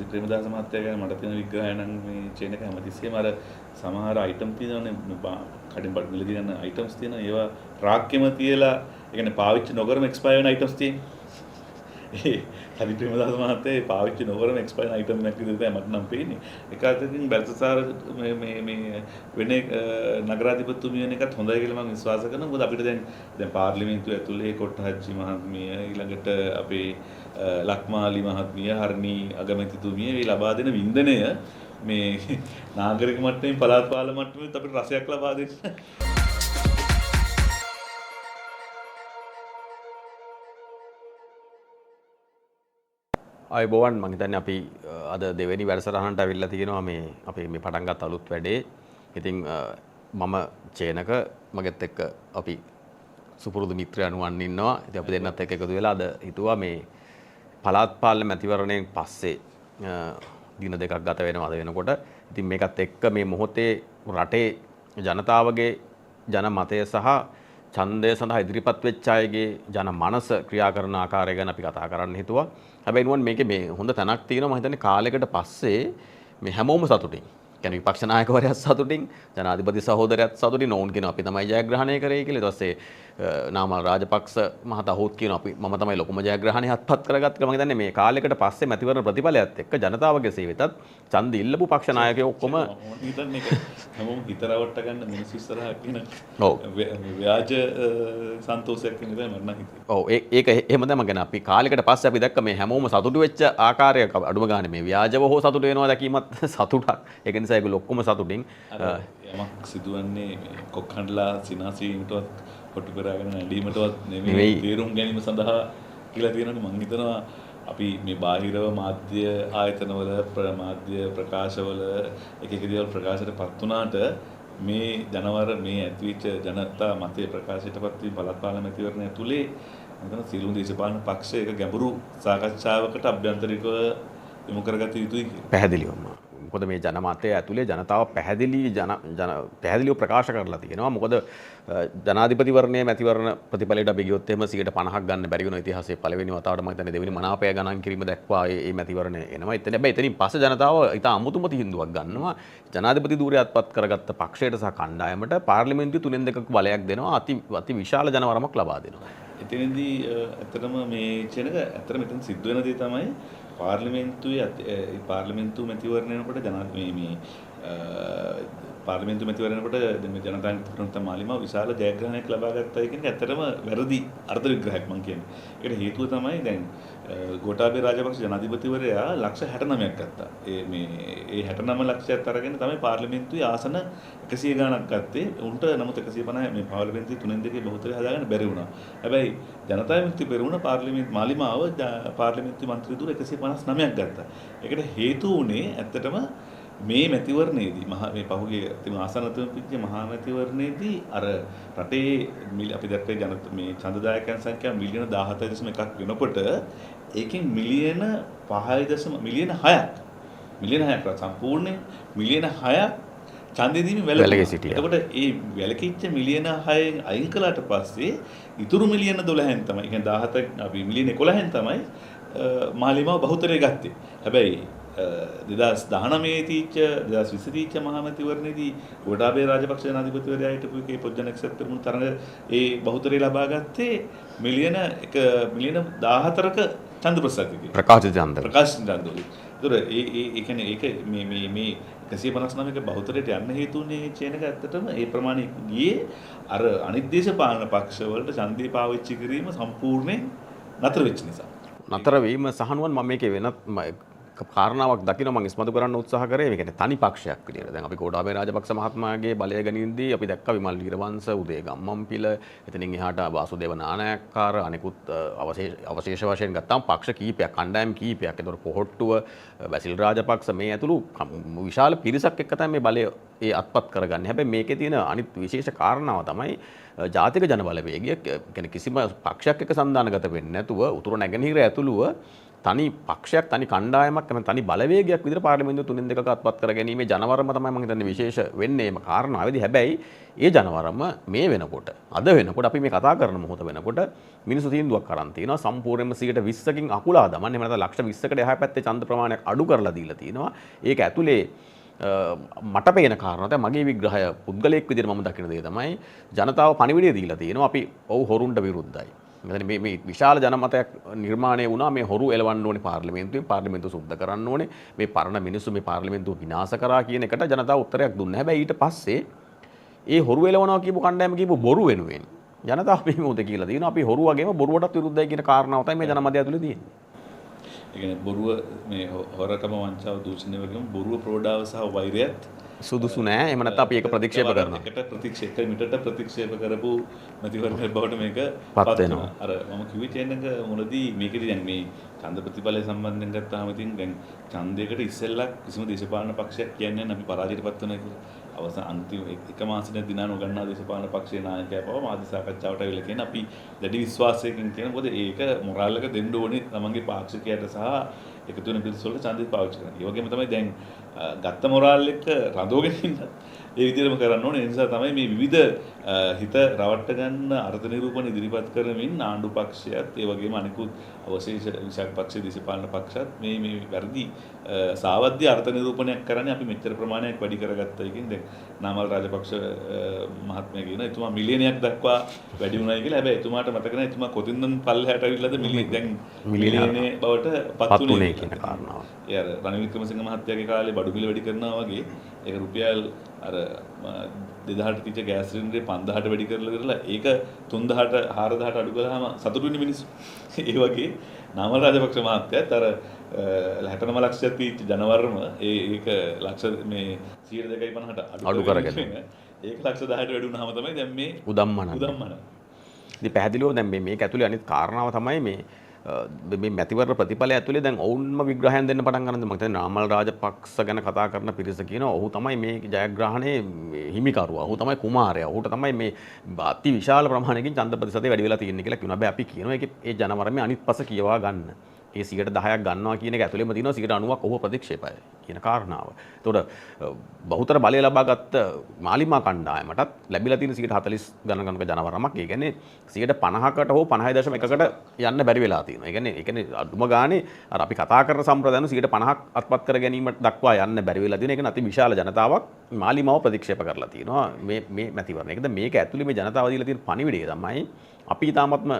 සජිත් ප්‍රේමදාස මහත්තයා ගැන මට තියෙන විග්‍රහය නම් මේ චේන් එක හැමතිස්සෙම අර සමහර අයිටම් තියෙනවනේ කඩින් බඩ මිලදී යන අයිටම්ස් තියෙනවා ඒවා රාක්කෙම තියලා ඒ කියන්නේ පාවිච්චි නොකරම එක්ස්පයර් වෙන අයිටම්ස් තියෙනවා. ඒ සජිත් ප්‍රේමදාස මහත්තයා පාවිච්චි නොකරම එක්ස්පයර් වෙන අයිටම් එකක් විදිහට තමයි මට නම් පේන්නේ. ඒක අතරින් බැල්සසාර මේ වෙන නගරාධිපතිතුමිය වෙන එකත් හොඳයි කියලා මම විශ්වාස කරනවා. මොකද අපිට දැන් පාර්ලිමේන්තුව ඇතුලේ කොට්ටහච්චි මහත්මිය ඊළඟට අපේ ලක්මාලි මහත්මිය හර්නී අගමැතිතුමිය මේ ලබා දෙන වින්දනය මේ නාගරික මට්ටමින් පළාත් පාලන මට්ටමින් අපිට රසයක් ලබා දෙන්න. අයබෝවන් මම හිතන්නේ අපි අද දෙවෙනි වැඩසටහනට අවිල්ලා තියෙනවා මේ අපි මේ පටන් ගත්ත අලුත් වැඩේ. ඉතින් මම චේනක මගෙත් එක්ක අපි සුපුරුදු මිත්‍රයන් වන් ඉන්නවා. ඉතින් අපි දෙන්නත් එක්ක එකතු වෙලා අද හිතුවා මේ පළාත් පාලන මැතිවරණයෙන් පස්සේ දින දෙකක් ගත වෙනවා අද වෙනකොට. ඉතින් මේකත් එක්ක මේ මොහොතේ රටේ ජනතාවගේ ජන මතය සහ ඡන්දය සඳහා ඉදිරිපත් වෙච්ච අයගේ ජන මනස ක්‍රියා කරන ආකාරය ගැන අපි කතා කරන්න හිතුවා. හැබැයි නුවන් මේකේ මේ හොඳ තැනක් තියෙනවා මම හිතන්නේ කාලයකට පස්සේ මේ හැමෝම සතුටින්. කියන්නේ විපක්ෂ නායකවරයාත් සතුටින්, ජනාධිපති සහෝදරයාත් සතුටින්. ඕන් කියනවා අපි තමයි ජයග්‍රහණය කරේ කියලා. ඊට පස්සේ නාමල් රාජපක්ෂ මහතා හොත් කියනවා අපි මම තමයි ලොකුම ජයග්‍රහණය අත්පත් කරගත්තේ කියලා. මම හිතන්නේ මේ කාලයකට පස්සේ මැතිවරණ ප්‍රතිඵලයත් එක්ක ජනතාවගේ සේවෙතත් ඡන්ද ඉල්ලපු පක්ෂ නායකයෝ ඔක්කොම හිතන්නේ හැමෝම හිතරවට ගන්න මිනිස්සු ඉස්සරහා කියන ව්‍යාජ සන්තෝෂයක් කියන එක මම නම් හිතේ. ඔව් ඒක එහෙම තමයි මම අපි කාලයකට පස්සේ අපි දැක්ක මේ හැමෝම සතුටු වෙච්ච ආකාරය අඩුම ගන්න මේ ව්‍යාජව හෝ සතුටු වෙනවා දැකීමත් සතුටක්. ඒක නිසා ඒගොල්ලෝ ඔක්කොම සතුටින් යමක් සිදුවන්නේ කොක්කන්ඩලා සිනාසීමටවත් කොටු කරගෙන නැඩීමටවත් නෙමෙයි තීරුම් ගැනීම සඳහා කියලා තියෙනවනේ. මම හිතනවා අපි මේ බාහිරව මාධ්‍ය ආයතනවල ප්‍රමාධ්‍ය ප්‍රකාශවල එක එක දේවල් ප්‍රකාශයටපත් වුණාට මේ ජනවර මේ ඇතිවිච්ච ජනතා මතය ප්‍රකාශයටපත් වී පළාත් පාලන මැතිවරණය ඇතුලේ මම හිතනවා සියලුම දේශපාලන පක්ෂ එක ගැඹුරු සාකච්ඡාවකට අභ්‍යන්තරිකව යොමු කරගත යුතුයි කියලා. පැහැදිලිවම. මොකද මේ ජනමතය ඇතුලේ ජනතාව පැහැදිලිව ප්‍රකාශ කරලා තියෙනවා. මොකද ජනාධිපතිවරණයේ මැතිවරණ ප්‍රතිඵලයට අපි ගියොත් එහෙම 50% ගන්න බැරි වෙන ඉතිහාසයේ පළවෙනි වතාවට මම හිතන්නේ දෙවෙනි මනාපය ගණන් කිරීම දක්වා මේ මැතිවරණය එනවා. එතන හැබැයි එතනින් පස්සේ ජනතාව ඉතා අමුතුම තීන්දුවක් ගන්නවා. ජනාධිපති ධූරයත්පත් කරගත්ත පක්ෂයට සහ කණ්ඩායමට පාර්ලිමේන්තුවේ 3/2ක බලයක් දෙනවා. අති විශාල ජනවරමක් ලබා දෙනවා. එතනදී ඇත්තටම මේ චෙනක ඇත්තට මෙතන සිද්ධ වෙන දේ තමයි පාර්ලිමේන්තු මැතිවරණය වෙනකොට පාර්ලිමේන්තු මැතිවරණය වෙනකොට ජනතාවට මාලිමාව විශාල ජයග්‍රහණයක් ලබා ගත්තා කියන එක ඇත්තටම වැරදි අර්ථ විග්‍රහයක් මම කියන්නේ. ඒකට හේතුව තමයි දැන් ගෝඨාභය රාජපක්ෂ ජනාධිපතිවරයා ලක්ෂ 69ක් ගත්තා. ඒ 69 ලක්ෂයත් අරගෙන තමයි පාර්ලිමේන්තුවේ ආසන 100 ගණනක් ගත්තේ. උන්ට නමුත් 150 මේ පාර්ලිමේන්තුවේ 3/2 බහුතරය හදාගන්න බැරි වුණා. හැබැයි ජනතා විමුක්ති පෙරමුණ පාර්ලිමේන්තු මාලිමාව පාර්ලිමේන්තු මන්ත්‍රී දුර 159ක් ගත්තා. ඒකට හේතු වුණේ ඇත්තටම මේ මැතිවරණයේදී මේ පහුගිය ආසන්නතම පිටිය මහා මැතිවරණයේදී අර රටේ අපි දැක්කේ මේ ඡන්දදායකයන් සංඛ්‍යාව මිලියන 17.1ක් වෙනකොට ඒකෙන් මිලියන 6ක් සම්පූර්ණයෙන් මිලියන 6ක් ඡන්දෙදීම වැළකී සිටියා. එතකොට ඒ වැළකීච්ච මිලියන 6න් අයින් කළාට පස්සේ ඉතුරු මිලියන 12න් තමයි කියන්නේ 17 අපි මිලියන 11න් තමයි මාලිමාව බහුතරය ගත්තේ. හැබැයි 2019 තීච්ච 2020 තීච්ච මහා මැතිවරණයේදී ගෝඨාභය රාජපක්ෂ ජනාධිපතිවරයා හිටපු එකේ පොජ්ජන එක්සත් පෙරමුණු තරඟ ඒ බහුතරය ලබා ගත්තේ මිලියන 14ක ඡන්ද ප්‍රසාදිතයි. ප්‍රකාශිත ඡන්ද. ඒතර ඒ කියන්නේ ඒක මේ 159ක බහුතරයට යන්න හේතුුනේ චේනක ඇත්තටම ඒ ප්‍රමාණය ගියේ අර අනිත් දේශපාලන පක්ෂ වලට ඡන්දේ පාවිච්චි කිරීම සම්පූර්ණයෙන් නතර වෙච්ච නිසා. නතර වීම සහනුවන් මම මේකේ වෙනත් කාරණාවක් දකින්න මම ඉස්මතු කරන්න උත්සාහ කරේ. මේ කියන්නේ තනි පක්ෂයක් විදියට. දැන් අපි ගෝඨාභය රාජපක්ෂ මහත්මයාගේ බලය ගැනීමදී අපි දැක්කා විමල් වීරවංශ, උදේ ගම්මන්පිල, එතනින් එහාට වාසුදේව නානායක්කාර, අනිකුත් අවශේෂ වශයෙන් ගත්තාම පක්ෂ කීපයක්, කණ්ඩායම් කීපයක්. ඒතකොට පොහොට්ටුව, බැසිල් රාජපක්ෂ මේ ඇතුළු විශාල පිරිසක් එක්ක තමයි මේ බලය අත්පත් කරගන්නේ. හැබැයි මේකේ තියෙන අනිත් විශේෂ කාරණාව තමයි ජාතික ජන බලවේගය. කියන්නේ කිසිම පක්ෂයක් එක්ක සන්දානගත වෙන්නේ නැතුව උතුරු නැගෙනහිර ඇතුළුව තනි පක්ෂයක් තනි කණ්ඩායමක් එම තනි බලවේගයක් විදිහට පාර්ලිමේන්තුව 3 2ක අත්පත් කර ගැනීමේ ජනවරම තමයි මම හිතන්නේ විශේෂ වෙන්නේ මේ කාරණාවේදී. හැබැයි ඒ ජනවරම මේ වෙනකොට අද වෙනකොට අපි මේ කතා කරන මොහොත වෙනකොට මිනිස්සු තීන්දුවක් අරන් තියෙනවා සම්පූර්ණයෙන්ම 120කින් අකුලා දමන්න. එහෙම නැත්නම් ලක්ෂ 20කට එහා පැත්තේ ඡන්ද ප්‍රමාණයක් අඩු කරලා දීලා තියෙනවා. ඒක ඇතුලේ මට පේන කාරණා තමයි මගේ විග්‍රහය පුද්ගලයෙක් විදිහට මම දකින දේ තමයි ජනතාව පණිවිඩය දීලා තියෙනවා අපි ඔව් හොරුන්ට විරුද්ධයි. මේ විශාල ජනමතයක් නිර්මාණය වුණා මේ හොරු එලවන්න ඕනේ පාර්ලිමේන්තුවෙන් පාර්ලිමේන්තුව සුද්ධ කරන්න ඕනේ මේ පරණ මිනිස්සු මේ පාර්ලිමේන්තුව විනාශ කරා කියන එකට ජනතාව උත්තරයක් දුන්නා. හැබැයි ඊට පස්සේ ඒ හොරු එලවනවා කියපු කණ්ඩායම කියපු බොරු වෙනුවෙන් ජනතාව මේ මොකද කියලා දිනවා අපි හොරු වගේම බොරුවටත් විරුද්ධයි කියන කාරණාව තමයි මේ ජනමතය ඇතුලේ තියෙන්නේ. ඒ කියන්නේ බොරුව මේ හොරකම වංචාව දූෂණය වගේම බොරුව ප්‍රෝඩාව සහ වෛරයත් සුදුසු නෑ. එහෙම නැත්නම් අපි ඒක ප්‍රතික්ෂේප කරනවා. ඒකට ප්‍රතික්ෂේප මිටට ප්‍රතික්ෂේප කරපු මැතිවරණයක් බවට මේක පත් වෙනවා. අර මම කිව්වේ චේන් එක මොනදී මේකේදී දැන් මේ ඡන්ද ප්‍රතිඵලය සම්බන්ධයෙන් ගත්තාම ඉතින් දැන් ඡන්දයකට ඉස්සෙල්ලා කිසිම දේශපාලන පක්ෂයක් කියන්නේ නැහැ අපි පරාජයටපත් වෙනවා කියලා. අවසාන අන්තිම එක මාසෙක දිනා නොගන්නා දේශපාලන පක්ෂයේ නායකයා පව මාධ්‍ය සාකච්ඡාවට අවිල කියන අපි දැඩි විශ්වාසයකින් කියන මොකද ඒක මොරාල් එක දෙන්න ඕනේ තමන්ගේ පාක්ෂිකයට සහ එකතු වෙන පිරිස වලට ඡන්දය පාවිච්චි කරන්න. ඒ වගේම තමයි දැන් ගත්ත මොරාල් එක රඳවගෙන ඉන්නත් ඒ විදිහටම කරන්න ඕනේ. ඒ නිසා තමයි මේ විවිධ හිත රවට්ට ගන්න අර්ථ නිරූපණ ඉදිරිපත් කරමින් ආණ්ඩු පක්ෂයත් ඒ වගේම අනිකුත් අවශේෂ විශාල පක්ෂ දේශපාලන පක්ෂත් මේ වැරදි සාවද්‍ය අර්ථ නිරූපණයක් කරන්නේ අපි මෙච්චර ප්‍රමාණයක් වැඩි කරගත්තා එකකින් දැන් නාමල් රාජපක්ෂ මහත්මයා කියන එතුමා මිලියනයක් දක්වා වැඩි වුණායි කියලා. හැබැයි එතුමාට මතක නැහැ එතුමා කොතින්ද පල්ලෙහාට අවිල්ලාද දැන් මිලියනේ බවට පත් වුණේ කියන කාරණාව. ඒ අර රනිල් වික්‍රමසිංහ මහත්තයාගේ කාලේ බඩු මිල වැඩි කරනවා වගේ ඒක රුපියල් අර 2000ට තිච්ච ගෑස් සිලින්ඩරේ 5000ට වැඩි කරලා ඒක 3000ට 4000ට අඩු කළාම සතුටු වෙන මිනිස්සු. ඒ වගේ නාමල් රාජපක්ෂ මහත්තයාත් අර 69 ලක්ෂයක් තිච්ච ජනවරම ඒක ලක්ෂ මේ 250ට අඩු කරගෙන ඒක ලක්ෂ 10ට වැඩි වුණාම තමයි දැන් මේ උදම්මන. ඉතින් පැහැදිලිව දැන් මේක ඇතුලේ අනිත් කාරණාව තමයි මේ මැතිවරණ ප්‍රතිඵලය ඇතුලේ දැන් ඔවුන්ම විග්‍රහයන් දෙන්න පටන් ගන්නද මම හිතන්නේ නාමල් රාජපක්ෂ ගැන කතා කරන පිරිස කියනවා ඔහු තමයි මේ ජයග්‍රහණයේ හිමිකරුවා. ඔහු තමයි කුමාරයා. ඔහුට තමයි මේ අති විශාල ප්‍රමාණයකින් ඡන්ද ප්‍රතිශතය වැඩි වෙලා තියෙන්නේ කියලා කියනවා. හැබැයි අපි කියනවා ඒකේ ඒ ජනවරමේ අනිත් පස කියවා ගන්න. ඒ 10%ක් ගන්නවා කියන එක ඇතුළේම තියෙනවා 90%ක් ඔහු ප්‍රතික්ෂේපයි කියන කාරණාව. ඒතකොට බහුතර බලය ලබාගත් මාලිමා කණ්ඩායමටත් ලැබිලා තියෙන 40 ගණනක ජනවරමක්. ඒ කියන්නේ 50%කට හෝ 50.1කට යන්න බැරි වෙලා තියෙනවා. ඒ කියන්නේ අදුම ගානේ අර අපි කතා කරන සම්ප්‍රදාන 50%ක් අත්පත් කර ගැනීමට දක්වා යන්න බැරි වෙලා තියෙන. ඒ කියන්නේ අති විශාල ජනතාවක් මාලිමාව ප්‍රතික්ෂේප කරලා තියෙනවා මේ මැතිවරණ. ඒකද මේක ඇතුළේ මේ ජනතාව දීලා තියෙන පණිවිඩය තමයි අපි තාමත්ම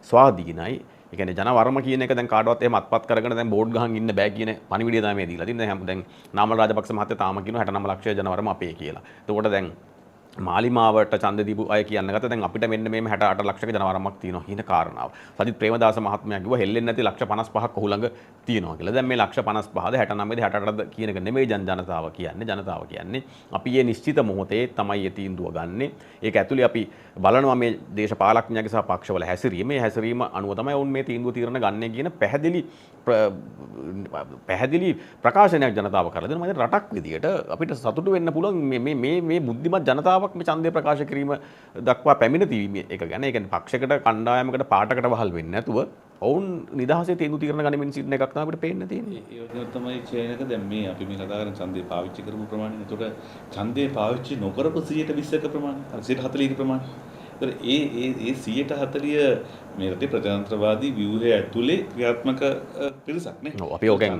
ස්වාධීනයි. ඒ කියන්නේ ජනවරම කියන එක දැන් කාටවත් එහෙම අත්පත් කරගෙන දැන් බෝඩ් ගහන් ඉන්න බෑ කියන පණිවිඩය තමයි දීලා තියෙන්නේ. දැන් නාමල් රාජපක්ෂ මහත්තයා තාම කියනවා 69 ලක්ෂය ජනවරම අපේ කියලා. එතකොට දැන් මාලිමාවට ඡන්ද දීපු අය කියන්න ගත්තා දැන් අපිට මෙන්න මේ 68 ලක්ෂක ජනවරමක් තියෙනවා කියන කාරණාව. සජිත් ප්‍රේමදාස මහත්මයා කිව්වා හෙල්ලෙන්නේ නැති ලක්ෂ 55ක් ඔහු ළඟ තියෙනවා කියලා. දැන් මේ ලක්ෂ 55ද 69ද 68ද කියන එක නෙමෙයි ජනතාව කියන්නේ. ජනතාව කියන්නේ අපි මේ නිශ්චිත මොහොතේ තමයි මේ තීන්දුව ගන්නෙ. ඒක ඇතුලේ අපි බලනවා මේ දේශපාලඥයන්ගේ සහ පක්ෂවල හැසිරීම. මේ හැසිරීම අනුව තමයි වුන් මේ තීන්දුව తీරන ගන්න කියන පැහැදිලි ප්‍රකාශනයක් ජනතාව කරලා දෙනවා. මම රටක් විදියට අපිට සතුටු වෙන්න පුළුවන් මේ බුද්ධිමත් ජනතාවක් මේ ඡන්දය ප්‍රකාශ කිරීම දක්වා පැමිණ තීමේ එක ගැන. ඒ කියන්නේ පක්ෂයකට කණ්ඩායමකට පාටකට වහල් වෙන්නේ නැතුව ඔවුන් නිදහසේ තීන්දුව తీරන ගනිමින් සිටින එකක් තමයි අපිට පේන්න තියෙන්නේ. ඒ වගේම තමයි චේනක දැන් මේ අපි මේ කතා කරන ඡන්දේ පාවිච්චි කරපු ප්‍රමාණය. ඒතකොට ඡන්දේ පාවිච්චි නොකරපු 120ක ප්‍රමාණය. 140ක ප්‍රමාණය. ඒ 140 මේ රටේ ප්‍රජාතන්ත්‍රවාදී ව්‍යුහය ඇතුලේ ක්‍රියාත්මක පිරිසක් නේ. ඔව් අපි ඕකෙන්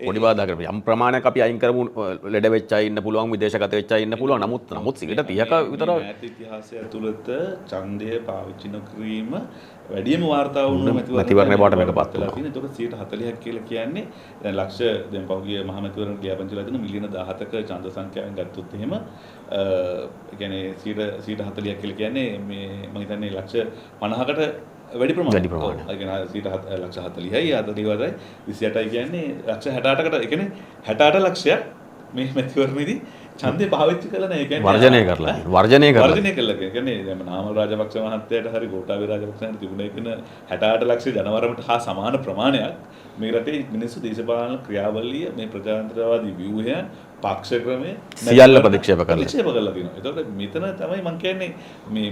පොඩි බාධා කරමු. යම් ප්‍රමාණයක් අපි අයින් කරමු ලෙඩ වෙච්ච අය ඉන්න පුළුවන් විදේශගත වෙච්ච අය ඉන්න පුළුවන්. නමුත් 130ක විතර ඈත ඉතිහාසය ඇතුළත ඡන්දය පාවිච්චි නොකිරීම වැඩිම වාර්තා වුණ මැතිවරණය බවට මේකපත් වෙලා තියෙනවා. ඒතකොට 140ක් කියලා කියන්නේ දැන් ලක්ෂ දැන් පහුගිය මහ මැතිවරණ ලියාපදිංචිලා තියෙන මිලියන 17ක ඡන්ද සංඛ්‍යාවෙන් ගත්තොත් එහෙම ඒ කියන්නේ 140ක් කියලා කියන්නේ මේ මම හිතන්නේ ලක්ෂ 50කට වැඩි ප්‍රමාණයක්. ඒ කියන්නේ ලක්ෂ 40යි 28යි කියන්නේ ලක්ෂ 68කට ඒ කියන්නේ 68 ලක්ෂයක් මේ මැතිවරණයේදී ඡන්දේ පාවිච්චි කළා නෑ. ඒ කියන්නේ වර්ජනය කරලා වර්ජනය කළා කියන්නේ දැන් නාමල් රාජපක්ෂ මහත්තයාට හරි ගෝඨාභය රාජපක්ෂයන්ට තිබුණේ කියන 68 ලක්ෂ ජනවරමට හා සමාන ප්‍රමාණයක් මේ රටේ මිනිස්සු දේශපාලන ක්‍රියාවලිය මේ ප්‍රජාතන්ත්‍රවාදී ව්‍යුහය පක්ෂ ක්‍රමය සියල්ල ප්‍රතික්ෂේප කරලා තියෙනවා. ඒතකොට මෙතන තමයි මම කියන්නේ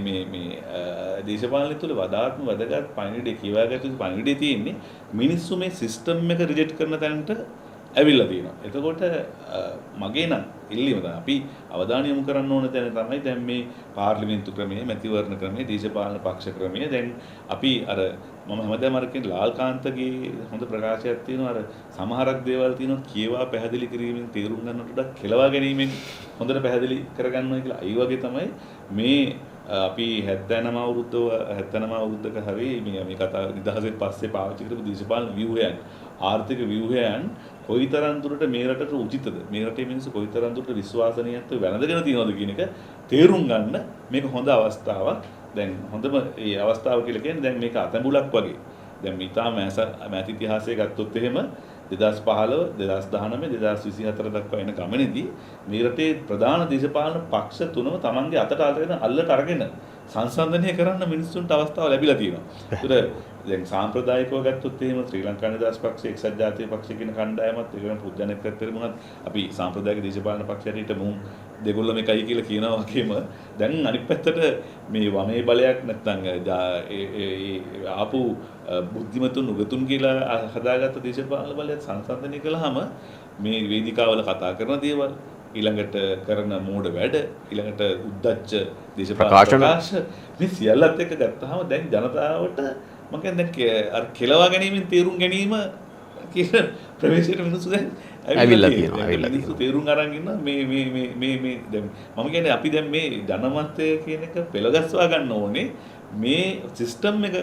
මේ දේශපාලනය තුළ වඩාත්ම වැදගත් පණිවිඩය කියවාගත්තු පණිවිඩය තියෙන්නේ මිනිස්සු මේ සිස්ටම් එක රිජෙක්ට් කරන තැනට ඇවිල්ලා තියෙනවා. එතකොට මගේ නම් ඉල්ලීම තමයි අපි අවධානය යොමු කරන්න ඕන තැන තමයි දැන් මේ පාර්ලිමේන්තු ක්‍රමයේ මැතිවරණ ක්‍රමයේ දේශපාලන පක්ෂ ක්‍රමයේ දැන් අපි අර මම හැමදාම අර කියන ලාල්කාන්තගේ හොඳ ප්‍රකාශයක් තියෙනවා. අර සමහරක් දේවල් තියෙනවා කියවා පැහැදිලි කිරීමෙන් තේරුම් ගන්නට වඩා කෙලවා ගැනීමෙන් හොඳට පැහැදිලි කරගන්නවා කියලා. ඒ වගේ තමයි මේ අපි 79 අවුරුද්දක හරි මේ කතා නිදහසෙන් පස්සේ පාවිච්චි කරපු දේශපාලන ව්‍යුහයන් ආර්ථික ව්‍යුහයන් කොයිතරම් දුරට මේ රටට උචිතද මේ රටේ මිනිස්සු කොයිතරම් දුරට විශ්වාසනීයත්වය වැළඳගෙන තියෙනවද කියන එක තේරුම් ගන්න මේක හොඳ අවස්ථාවක්. දැන් හොඳම මේ අවස්ථාව කියලා කියන්නේ දැන් මේක අතඹුලක් වගේ. දැන් මිතාම මෑත ඉතිහාසය ගත්තොත් එහෙම 2015 2019 2024 දක්වා එන ගමනේදී මේ රටේ ප්‍රධාන දේශපාලන පක්ෂ තුනම Tamange අතට අල්ලට අරගෙන සංසන්දනය කරන්න මිනිස්සුන්ට අවස්ථාව ලැබිලා තියෙනවා. ඒතර දැන් සාම්ප්‍රදායිකව ගත්තොත් එහෙම ශ්‍රී ලංකා නිදහස් පක්ෂය එක්සත් ජාතික පක්ෂය කියන කණ්ඩායමත් ඒකම පුද්ගලයෙක් පැත්තට මුණත් අපි සාම්ප්‍රදායික දේශපාලන පක්ෂයට මුන් දෙගොල්ලම එකයි කියලා කියනවා වගේම දැන් අනිත් පැත්තට මේ වමේ බලයක් නැත්නම් ආපු බුද්ධිමතුන් උගතුන් කියලා හදාගත්ත දේශපාලන බලයත් සංසන්දනය කළාම මේ වේදිකාවල කතා කරන දේවල් ඊළඟට කරන මෝඩ වැඩ ඊළඟට උද්දච්ච දේශපාලන ප්‍රකාශ මේ සියල්ලත් එක්ක ගත්තාම දැන් ජනතාවට මම කියන්නේ අර කෙලවා ගැනීමෙන් තේරුම් ගැනීම කියන ප්‍රවේශයට මිනිස්සු දැන් ඇවිල්ලා තියෙනවා. මිනිස්සු තේරුම් අරන් ඉන්න මේ දැන් මම කියන්නේ අපි දැන් මේ ජනමතය කියන එක පෙළගස්වා ගන්න ඕනේ මේ සිස්ටම් එක.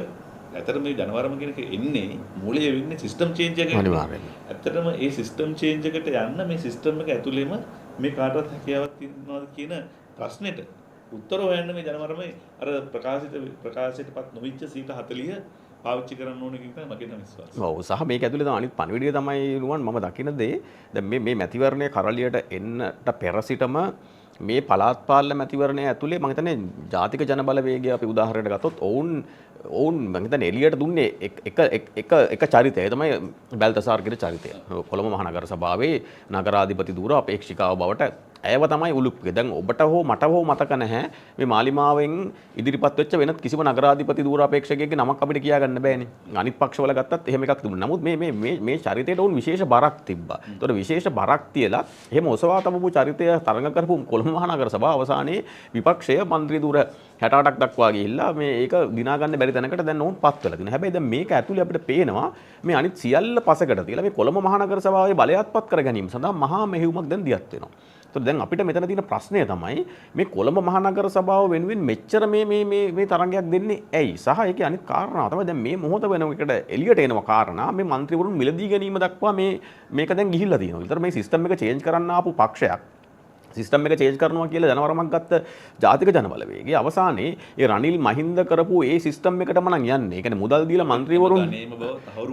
ඇත්තටම මේ ජනවරම කියන එක එන්නේ මූලයේ වෙන්නේ සිස්ටම් චේන්ජ් එකකට. අනිවාර්යයෙන්. ඇත්තටම ඒ සිස්ටම් චේන්ජ් එකට යන්න මේ සිස්ටම් එක ඇතුළේම මේ කාටවත් හැකියාවක් තියෙනවද කියන ප්‍රශ්නෙට උත්තර හොයන්න මේ ජනවරමයි අර ප්‍රකාශයටපත් නොවිච්ච 40% පාවිච්චි කරන්න ඕනේ කියන එක මගේ නම් විශ්වාසය. ඔව් සහ මේක ඇතුලේ තමයි අනිත් පණිවිඩය තමයි නුවන් මම දකින දේ දැන් මේ මැතිවරණයේ කරලියට එන්නට පෙර සිටම මේ පළාත් පාලන මැතිවරණය ඇතුලේ මම හිතන්නේ ජාතික ජනබලවේගය අපි උදාහරණයක් ගත්තොත් ඔවුන් මම හිතන්නේ එළියට දුන්නේ එක චරිතය තමයි බැල්තසාර් කියන චරිතය. කොළඹ මහනගර සභාවේ නගරාධිපති ධූර අපේක්ෂිකාව බවට ඇයව තමයි උලුප්පුවේ. දැන් ඔබට හෝ මට හෝ මතක නැහැ මේ මාලිමාවෙන් ඉදිරිපත් වෙච්ච වෙනත් කිසිම නගරාධිපති ධූර අපේක්ෂකයෙක්ගේ නමක් අපිට කියා ගන්න බෑනේ. අනිත් පක්ෂවල ගත්තත් එහෙම එකක් තිබුණා. නමුත් මේ චරිතයට උන් විශේෂ බරක් තිබ්බා. ඒතකොට විශේෂ බරක් තියලා එහෙම ඔසවා තබපු චරිතය තරඟ කරපු කොළඹ මහනගර සභාව අවසානයේ විපක්ෂය മന്ത്രി ධූර 68ක් දක්වා ගිහිල්ලා මේ ඒක දිනා ගන්න බැරි තැනකට දැන් ඕන් පත් වෙලා තියෙනවා. හැබැයි දැන් මේක ඇතුලේ අපිට පේනවා මේ අනිත් සියල්ල පසකට තියලා මේ කොළඹ මහනගර සභාවේ බලයත්පත් කර ගැනීම සඳහා මහා මෙහෙයුමක් දැන් දියත් වෙනවා. ඒතකොට දැන් අපිට මෙතන තියෙන ප්‍රශ්නය තමයි මේ කොළඹ මහනගර සභාව වෙනුවෙන් මෙච්චර මේ තරංගයක් දෙන්නේ ඇයි? සහ ඒකේ අනිත් කාරණාව තමයි දැන් මේ මොහොත වෙනකොට එළියට එනවා කාරණා මේ മന്ത്രിවරුන් මිලදී ගැනීම දක්වා මේක දැන් ගිහිල්ලා තියෙනවා. ඒතර මේ සිස්ටම් එක චේන්ජ් කරන්න ආපු පක්ෂයක් සිස්ටම් එක චේන්ජ් කරනවා කියලා ජනවරමක් ගත්ත ජාතික ජනබලවේගය අවසානයේ ඒ රනිල් මහින්ද කරපු ඒ සිස්ටම් එකටම නම් යන්නේ. ඒ කියන්නේ මුදල් දීලා മന്ത്രിවරුන්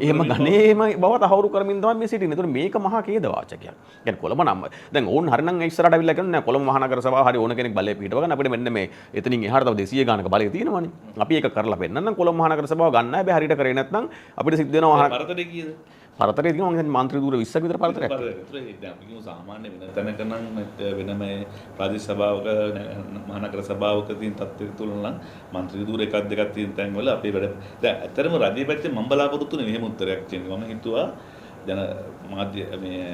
එහෙම ගණේම බව තහවුරු කරමින් තමයි මේ සිටින්නේ. ඒතකොට මේක මහා ඛේද වාචකයක්. කියන්නේ කොළඹ නම් දැන් ඕන් හරිනම් ඉස්සරහට අවිල්ලා කියන්නේ කොළඹ මහනගර සභාව හරි ඕන කෙනෙක් බලය පිටව ගන්න අපිට මෙන්න මේ එතනින් එහාට තව 200 ගානක බලය තියෙනවනේ. අපි ඒක කරලා පෙන්නන්නම් කොළඹ මහනගර සභාව ගන්න හැබැයි හරියට කරේ නැත්නම් අපිට සිද්ධ වෙනවා පරතරේ කීයද? පරතරේ තියෙනවා මම හිතන්නේ මන්ත්‍රී ධූර 20ක විතර පරතරයක්. දැන් අපි කියමු සාමාන්‍ය වෙන තැනක නම් වෙනම ප්‍රාදේශ සභාවක මහනගර සභාවක තියෙන තත්ත්වය තුල නම් මන්ත්‍රී ධූර එකක් දෙකක් තියෙන තැන්වල අපේ වැඩ දැන් ඇත්තරම රජයේ පැත්තේ මම බලාපොරොත්තු වෙන්නේ මෙහෙම උත්තරයක් කියන්නේ. මම හිතුවා ජන මාධ්‍ය මේ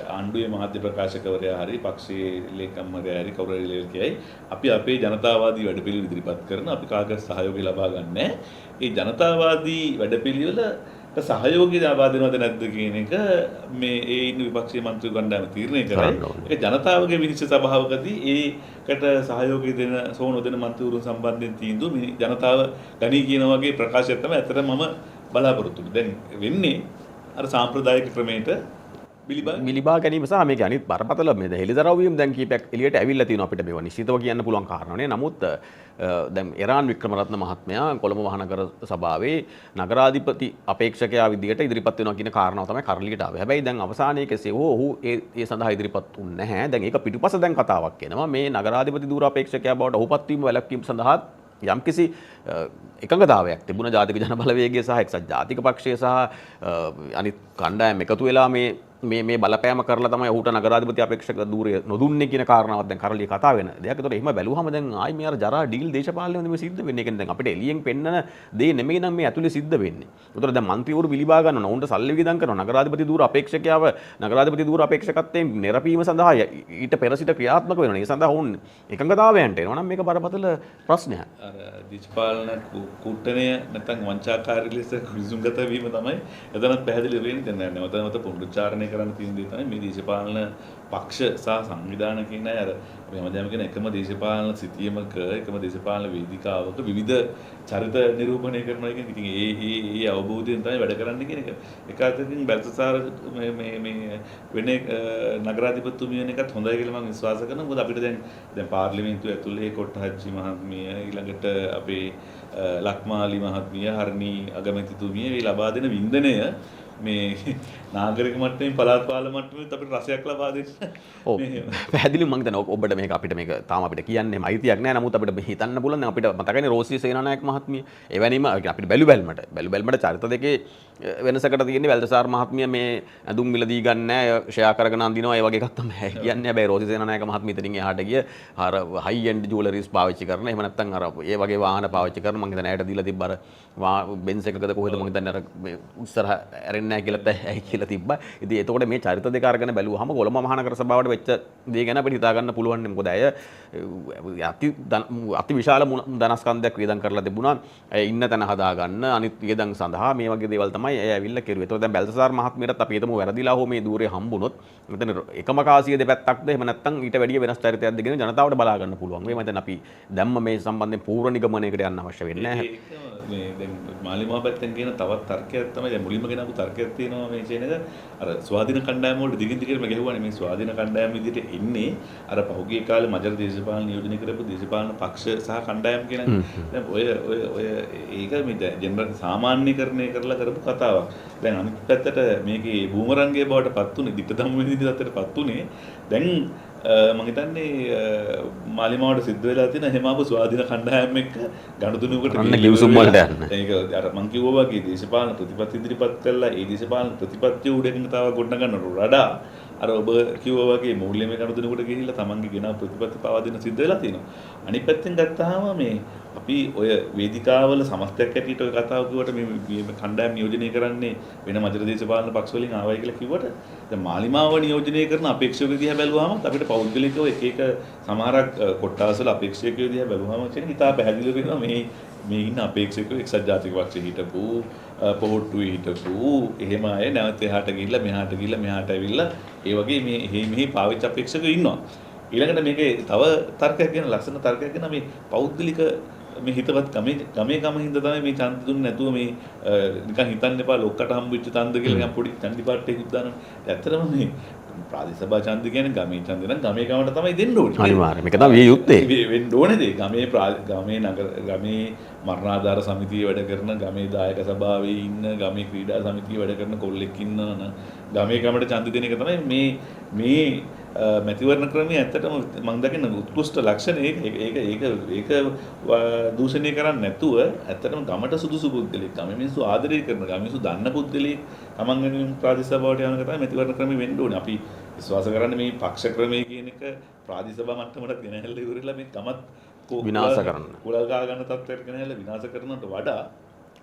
ආණ්ඩුවේ මාධ්‍ය ප්‍රකාශකවරයා හරි පක්ෂයේ ලේකම්වරයා හරි කවුරු හරි කියයි අපි අපේ ජනතාවාදී වැඩපිළිවෙල ඉදිරිපත් කරන අපි කාගස් සහයෝගය ලබා ගන්නෑ. ඒ ජනතාවාදී වැඩපිළිවෙල සහයෝගය ලබා දෙනවද නැද්ද කියන එක මේ ඒ ඉන්න විපක්ෂීය මන්ත්‍රී කණ්ඩායම තීරණය කරයි. ඒක ජනතාවගේ විනිශ්චය සභාවකදී ඒකට සහයෝගය දෙන සෝන දෙන මන්ත්‍රීවරුන් සම්බන්ධයෙන් තීන්දුව මේ ජනතාව ගනී කියන වගේ ප්‍රකාශයක් තමයි ඇත්තටම මම බලාපොරොත්තු වෙන්නේ. දැන් වෙන්නේ අර සාම්ප්‍රදායික ක්‍රමයට මිලිබා ගැනීම සහ මේක අනිත් බරපතල මේ හෙළිදරව් වීම දැන් කීපයක් එළියට ඇවිල්ලා තියෙනවා අපිට මේවා නිශ්චිතව කියන්න පුළුවන් කාරණානේ. නමුත් දැන් එරාන් වික්‍රමරත්න මහත්මයා කොළඹ මහනගර සභාවේ නගරාධිපති අපේක්ෂකයා විදියට ඉදිරිපත් වෙනවා කියන කාරණාව තමයි කරලියට ආවේ. හැබැයි දැන් අවසානයේ කෙසේ හෝ ඔහු ඒ සඳහා ඉදිරිපත් වුන්නේ නැහැ. දැන් ඒක පිටුපස දැන් කතාවක් එනවා. මේ නගරාධිපති ධූර අපේක්ෂකයා බවට ඔහුපත් වීම වැළැක්වීම සඳහා යම්කිසි එකඟතාවයක් තිබුණ ජාතික ජන බලවේගය සහ එක්සත් ජාතික පක්ෂය සහ අනිත් කණ්ඩායම් එකතු වෙලා මේ බලපෑම කරලා තමයි ඔහුට නගරාධිපති අපේක්ෂක ධූරය නොදුන්නේ කියන කාරණාවක් දැන් කරලිය කතා වෙන දෙයක්. ඒතකොට එහෙම බැලුවහම දැන් ආයි මේ අර ජරා ඩීල් දේශපාලනය මේ සිද්ධ වෙන්නේ. ඒ කියන්නේ දැන් අපිට එළියෙන් පෙන්නන දේ නෙමෙයි නම් මේ ඇතුලේ සිද්ධ වෙන්නේ. ඒතකොට දැන් මන්ත්‍රීවරු පිළිබා ගන්නවා. උන්ට සල්ලි වියදම් කරනවා. නගරාධිපති ධූර අපේක්ෂකයාව නගරාධිපති ධූර අපේක්ෂකත්වයෙන් නිරපීම සඳහා ඊට පෙර සිට ක්‍රියාත්මක වෙනවා. ඒ සඳහා උන් එකඟතාවයන්ට එනවා නම් මේක බරපතල ප්‍රශ්නයක්. අර දේශපාලන කුට්ටණය නැත්නම් වංචාකාරී ලෙස විසුම්ගත වීම තමයි එතනත් පැහැදිලි වෙන්නේ. දැන් නැවත පුනරුච්චාරණය කරන්න තියෙන දේ තමයි මේ දේශපාලන පක්ෂ සහ සංවිධාන කියන අය අර අපි හැමදාම කියන එකම දේශපාලන සිතියමක එකම දේශපාලන වේදිකාවක විවිධ චරිත නිරූපණය කරනවා කියන ඉතින් ඒ අවබෝධයෙන් තමයි වැඩ කරන්න කියන එක. එක අතකින් බැල්සසාර මේ වෙන නගරාධිපතිතුමිය වෙන එකත් හොඳයි කියලා මම විශ්වාස කරනවා. මොකද අපිට දැන් පාර්ලිමේන්තුව ඇතුලේ කොට්ටහච්චි මහත්මිය ඊළඟට අපේ ලක්මාලි මහත්මිය හර්නී අගමැතිතුමිය මේ ලබා දෙන වින්දනය මේ නාගරික මට්ටමින් පළාත් පාලන මට්ටමින් අපිට රසයක් ලබා දෙන්න. ඔව් පැහැදිලිව මම හිතනවා ඔබට මේක අපිට මේක තාම අපිට කියන්නේම අයිතියක් නැහැ. නමුත් අපිට හිතන්න පුළුවන් දැන් අපිට මතකනේ රෝසී සේනානායක මහත්මිය එවැනිම අපිට බැලු බැලමට චරිත දෙකේ වෙනසකට තියෙන්නේ වැල්දසාර මහත්මිය මේ ඇඳුම් මිලදී ගන්න නැහැ ෂෙයා කරගෙන අඳිනවා ඒ වගේ එකක් තමයි කියන්නේ. හැබැයි රෝසී සේනානායක මහත්මිය ඉතින් එහාට ගිය අර හයි එන්ඩ් ජුවලරිස් පාවිච්චි කරන එහෙම නැත්නම් අර ඒ වගේ වාහන පාවිච්චි කරන මම හිතන්නේ ඇයට දීලා තිබ්බ අර බෙන්ස් එකකද කොහෙද මම හිතන්නේ අර මේ උස්සරහ ඇරෙන්නේ නැහැ කියලා ඇයි කියලා තිබ්බා. ඉතින් එතකොට මේ චරිත දෙක අරගෙන බැලුවාම කොළඹ මහනගර සභාවට වෙච්ච දේ ගැන අපිට හිතා ගන්න පුළුවන් නේ. මොකද අය අති විශාල ධනස්කන්ධයක් වියදම් කරලා තිබුණා. අය ඉන්න තැන හදා ගන්න අනිත් වියදම් සඳහා මේ වගේ දේවල් තමයි අය ඇවිල්ලා කෙරුවේ. ඒතකොට දැන් බැල්සසාර මහත්මියටත් අපි හිතමු වැරදිලා හෝ මේ ධූරය හම්බුනොත් මෙතන එකම කාසිය දෙපැත්තක්ද එහෙම නැත්නම් ඊට වැඩිය වෙනස් චරිතයක්ද කියන ජනතාවට බලා ගන්න පුළුවන්. මේ මම අපි දැම්ම මේ සම්බන්ධයෙන් පූර්ව නිගමනයකට යන්න අවශ්‍ය වෙන්නේ නැහැ. මේ දැන් මාලිමාව පැත්තෙන් කියන තවත් තර්කයක් තමයි දැන් මුලින්ම ගෙනාපු තර්කයක් තියෙනවා මේ කියන එක අර ස්වාධීන කණ්ඩායම වලට දිගින් දිගටම ගැහුවානේ මේ ස්වාධීන කණ්ඩායම විදිහට එන්නේ අර පහුගිය කාලේ මජර දේශපාලන නියෝජනය කරපු දේශපාලන පක්ෂ සහ කණ්ඩායම් කියන දැන් ඔය ඒක මේ ජෙනරල් සාමාන්‍යකරණය කරලා කරපු කතාවක්. දැන් අනිත් පැත්තට මේකේ බූමරංගයේ බවට පත් උනේ දිට ධම්ම විදිහට පත් උනේ දැන් මම හිතන්නේ මාලිමාවට සිද්ධ වෙලා තියෙන හැම ආපු ස්වාධීන කණ්ඩායම් එක්ක ගනුදෙනුවකට ගිවිසුම් වලට යන්න. ඒක අර මං කිව්වා වගේ දේශපාලන ප්‍රතිපත්ති ඉදිරිපත් කළා ඒ දේශපාලන ප්‍රතිපත්තිය උඩකින් තව ගොඩනගන්න වඩා අර ඔබ කිව්වා වගේ මූල්‍යමය ගනුදෙනුවකට ගිහිල්ලා තමන්ගේ ගෙනා ප්‍රතිපත්ති පාවා දෙන්න සිද්ධ වෙලා තියෙනවා. අනිත් පැත්තෙන් ගත්තාම මේ අපි ඔය වේදිකාවල සමස්තයක් ඇටියට ඔය කතාව කිව්වට මේ කණ්ඩායම් නියෝජනය කරන්නේ වෙන මජර දේශපාලන පක්ෂ වලින් ආවයි කියලා කිව්වට දැන් මාලිමාව නියෝජනය කරන අපේක්ෂකයෝ දිහා බැලුවාම අපිට පෞද්ගලිකව එක එක සමහරක් කොට්ටාසවල අපේක්ෂකයෝ දිහා බැලුවාම කියන්නේ ඉතා පැහැදිලිව වෙනවා මේ ඉන්න අපේක්ෂකයෝ එක්සත් ජාතික පක්ෂයේ හිටපු පොහොට්ටුවේ හිටපු එහෙම අය නැවත එහාට ගිහිල්ලා මෙහාට ඇවිල්ලා ඒ වගේ මෙහි පාවිච්චි අපේක්ෂකයෝ ඉන්නවා. ඊළඟට මේකේ තව තර්කයක් ගැන ලස්සන තර්කයක් ගැන මේ පෞද්ගලික මේ හිතවත් ගමේ හින්දා තමයි මේ ඡන්ද දුන්නේ නැතුව මේ නිකන් හිතන්න එපා ලොක්කට හම්බෙච්ච ඡන්ද කියලා නිකන් පොඩි ඡන්දි පාට්ටයකුත් දානවා. ඇත්තටම මේ ප්‍රාදේශ සභා ඡන්ද කියන්නේ ගමේ ඡන්ද නම් ගමේ ගමට තමයි දෙන්න ඕනේ. අනිවාර්යයෙන් මේක තමයි යුත්තේ. වෙන්න ඕනේ දේ. ගමේ මරණාධාර සමිතියේ වැඩ කරන ගමේ දායක සභාවේ ඉන්න ගමේ ක්‍රීඩා සමිතියේ වැඩ කරන කොල්ලෙක් ඉන්නවනම් ගමේ ගමට ඡන්ද දෙන එක තමයි මේ මැතිවරණ ක්‍රමයේ ඇත්තටම මම දකින උත්කෘෂ්ඨ ලක්ෂණ ඒක දූෂණය කරන්නේ නැතුව ඇත්තටම ගමට සුදුසු පුද්ගලෙක් ගම මිනිස්සු ආදරය කරන ගම මිනිස්සු දන්න පුද්ගලෙක් තමන් වෙනුවෙන් ප්‍රාදේශ සභාවට යන එක තමයි මැතිවරණ ක්‍රමයේ වෙන්න ඕනේ. අපි විශ්වාස කරන්නේ මේ පක්ෂ ක්‍රමයේ කියන එක ප්‍රාදේශ සභා මට්ටමට ගෙනහැල්ලා ඉවරලා මේ ගමත් විනාශ කරන්න. කුලල් ගා ගන්න තත්ත්වයට ගෙනහැල්ලා විනාශ කරනවට වඩා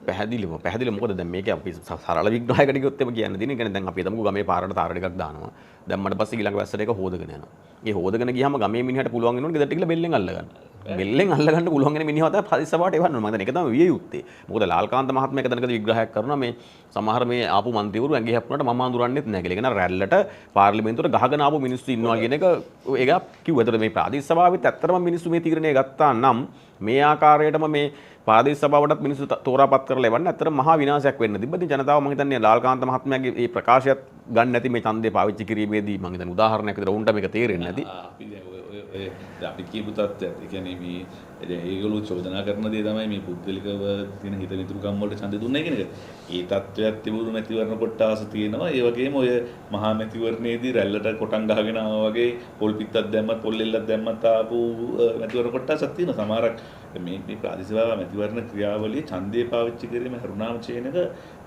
පැහැදිලිව මොකද දැන් මේක අපි සරල විග්‍රහයකට ගියොත් එම කියන්න දෙන්නේ. කියන්නේ දැන් අපි හිතමුකෝ ගමේ පාරට තාර ටිකක් දානවා. දැම්මට පස්සේ ඊළඟ වැස්සට ඒක හොදගෙන යනවා. ඒ හොදගෙන ගියාම ගමේ මිනිහට පුළුවන් වෙනවනේ ගෙදරට ගිහලා බෙල්ලෙන් අල්ල ගන්න. බෙල්ලෙන් අල්ල ගන්න පුළුවන් වෙන මිනිහව තමයි පරිසස බවට එවන්න ඕනේ. මම හිතන්නේ ඒක තමයි විය යුත්තේ. මොකද ලාල්කාන්ත මහත්මයා එක තැනකදී විග්‍රහයක් කරනවා මේ සමහර මේ ආපු മന്ത്രിවරු ඇඟේ හැප්පුණාට මම අඳුරන්නේත් නැහැ කියලා. ඒ කියන්නේ රැල්ලට පාර්ලිමේන්තුවට ගහගෙන ආපු මිනිස්සු ඉන්නවා කියන එක ඒක කිව්වා. ඒතර මේ ප්‍රාදේශ සභාවෙත් ඇත්තටම මිනිස්සු මේ තීරණය ගත්තා නම් මේ ආකාරයටම මේ ප්‍රාදේශ සභාවටත් මිනිස්සු තෝරාපත් කරලා එවන්න ඇත්තට මහා විනාශයක් වෙන්න තිබ්බ. ඉතින් ජනතාව මම හිතන්නේ ලාල්කාන්ත මහත්මයාගේ මේ ප්‍රකාශයත් ගන්න නැති මේ ඡන්දය පාවිච්චි කිරීමේදී මම හිතන්නේ උදාහරණයක් විදිහට උන්ට මේක තේරෙන්නේ නැති. අපි දැන් ඔය අපි කියපු තත්ත්වයක්. ඒ කියන්නේ මේ දැන් ඒගොල්ලෝ චෝදනා කරන දේ තමයි මේ පුද්ගලිකව තියෙන හිත මිතුරුකම් වලට ඡන්දෙ දුන්නේ කියන එක. ඒ තත්ත්වයක් තිබුණු මැතිවරණ කොට්ටාස තියෙනවා. ඒ වගේම ඔය මහා මැතිවරණයේදී රැල්ලට කොටන් ගහගෙන ආවා වගේ පොල් පිටක් දැම්මත් පොල් එල්ලක් දැම්මත් ආපු මැතිවරණ කොට්ටාසක් තියෙනවා. සමහරක් මේ ප්‍රාදේශීය මැතිවරණ ක්‍රියාවලිය ඡන්දය පාවිච්චි කිරීම හරුණාම චේනක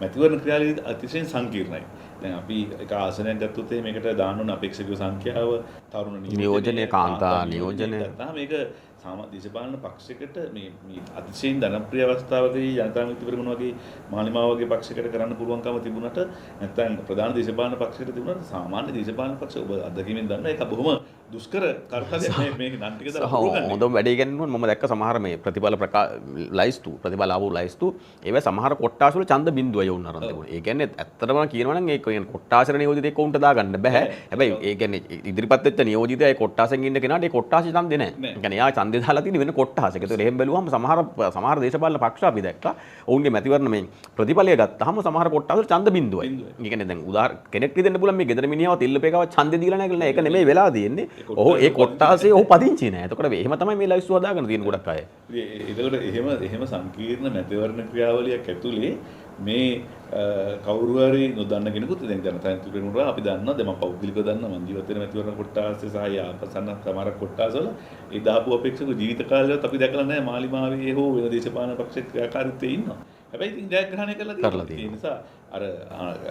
මැතිවරණ ක්‍රියාවලිය අතිශයින් සංකීර්ණයි. දැන් අපි එක ආසනයක් ගත්තොත් මේකට දාන්න ඕන අපේක්ෂක සංඛ්‍යාව තරුණ නියෝජනය කාන්තා නියෝජනය මේක දේශපාලන පක්ෂයකට මේ අතිශයින් ජනප්‍රිය අවස්ථාවකදී ජනතා මිත්‍රපෙරමුණ වගේ මාලිමාව වගේ පක්ෂයකට කරන්න පුළුවන්කම තිබුණට නැත්නම් ප්‍රධාන දේශපාලන පක්ෂයකට තිබුණට සාමාන්‍ය දේශපාලන පක්ෂ ඔබ අත්දැකීමෙන් දන්නා ඒක බොහොම දුෂ්කර කර්තව්‍යයක් මේ නම් ටික දාලා පුළුවන්. හොඳම වැඩේ ගන්නවා මම දැක්ක සමහර මේ ප්‍රතිඵල ප්‍රතිඵල ආපු ලයිස්තු ඒවා සමහර කොට්ටාස වල ඡන්ද බිඳුවයි වුණ අරන් තිබුණේ. ඒ කියන්නේ ඇත්තටම කියනවා නම් ඒ කියන්නේ කොට්ටාසර නියෝජිතයෙක් උන්ට දාගන්න බෑ. හැබැයි ඒ කියන්නේ ඉදිරිපත් වෙච්ච නියෝජිතයා ඒ කොට්ටාසෙන් ඉන්න කෙනාට ඒ කොට්ටාසෙ ඡන්දේ නැහැ. ඒ කියන්නේ එයා ඡන්දේ දාලා තියෙන වෙන කොට්ටාසයක. ඒතකොට එහෙම බැලුවම සමහර දේශපාලන පක්ෂ අපි දැක්කා. ඔවුන්ගේ මැතිවරණ මේ ප්‍රතිඵලය ගත්තාම සමහර කොට්ටාස වල ඡන්ද බිඳුවයි. ඒ කියන්නේ දැන් කෙනෙක් හිතෙන්න පුළුවන් මේ ගෙදර මිනිහව තිල්ලපේකව ඡන්දේ දීලා නැහැ කියලා නෑ. ඒක නෙමෙයි වෙලා තියෙන්නේ. ඔහු ඒ කොට්ටාසේ ඔහු පදිංචි නෑ. එතකොට එහෙම තමයි මේ ලයිස්තු හදාගෙන තියෙන ගොඩක් අය. එතකොට එහෙම සංකීර්ණ මැතිවරණ ක්‍රියාවලියක් ඇතුලේ මේ කවුරු හරි නොදන්න කෙනෙකුත් දැන් ජනතා මිත්‍රපෙරමුණ අපි දන්නවා දැන් මම පෞද්ගලිකව දන්නවා මම ජීවත් වෙන මැතිවරණ කොට්ටාසේ සහ ආපසන්න සමහර කොට්ටාසවල ඒ දාපු අපේක්ෂක ජීවිත කාලයවත් අපි දැකලා නැහැ මාලිමාවේ හෝ වෙන දේශපාලන පක්ෂ ක්‍රියාකාරීත්වයේ ඉන්නවා. හැබැයි ඉතින් ජයග්‍රහණය කරලා තියෙනවා. ඒ නිසා අර